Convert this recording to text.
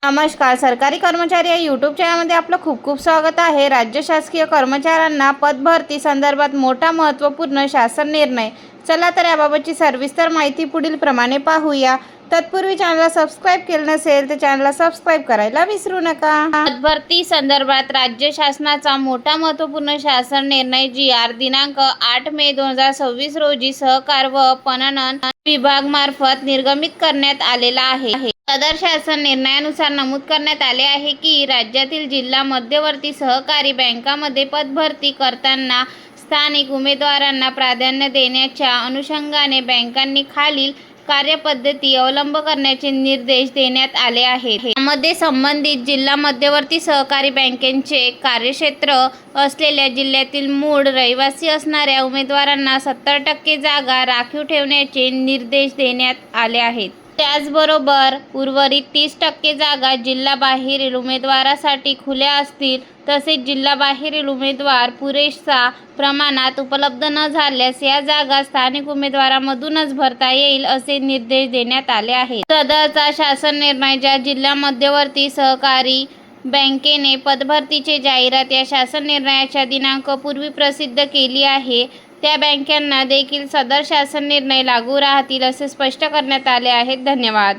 नमस्कार. सरकारी कर्मचारी या यूट्यूब चॅनलमध्ये आपलं खूप खूप स्वागत आहे. राज्य शासकीय कर्मचाऱ्यांना पदभरती संदर्भात मोठा महत्त्वपूर्ण शासन निर्णय. चला तर याबाबतची सविस्तर माहिती पुढील प्रमाणे पाहूया. तत्पूर्वी चॅनलला सबस्क्राईब केलं नसेल तर चॅनलला सबस्क्राईब करायला विसरू नका. पदभरती संदर्भात राज्य शासनाचा मोठा महत्त्वपूर्ण शासन निर्णय जी.आर. दिनांक 8 मे 2026 रोजी सहकार व पणन विभागामार्फत निर्गमित करण्यात आलेला आहे. सदर शासन निर्णयानुसार नमूद करण्यात आले आहे की राज्यातील जिल्हा मध्यवर्ती सहकारी बँकांमध्ये पदभरती करताना स्थानिक उमेदवारांना प्राधान्य देण्याच्या अनुषंगाने बँकांनी खालील कार्यपद्धती अवलंब करण्याचे निर्देश देण्यात आले आहेत. यामध्ये संबंधित जिल्हा मध्यवर्ती सहकारी बँकेचे कार्यक्षेत्र असलेल्या जिल्ह्यातील मूळ रहिवासी असणाऱ्या उमेदवारांना 70% जागा राखीव ठेवण्याचे निर्देश देण्यात आले आहेत. त्याचबरोबर उर्वरित 30% जागा जिल्ह्याबाहेरील उमेदवारासाठी खुल्या असतील. तसेच जिल्ह्याबाहेरील उमेदवार पुरेशा प्रमाणात उपलब्ध न झाल्यास या जागा स्थानिक उमेदवारांमधूनच भरता येईल असे निर्देश देण्यात आले आहेत. सदरचा शासन निर्णय ज्या जिल्हा मध्यवर्ती सहकारी बँकेने पदभरतीची जाहिरात या शासन निर्णयाच्या दिनांकापूर्वी प्रसिद्ध केली आहे त्या बँकांना देखील सदर शासन निर्णय लागू राहतील असे स्पष्ट करण्यात आले आहे. धन्यवाद.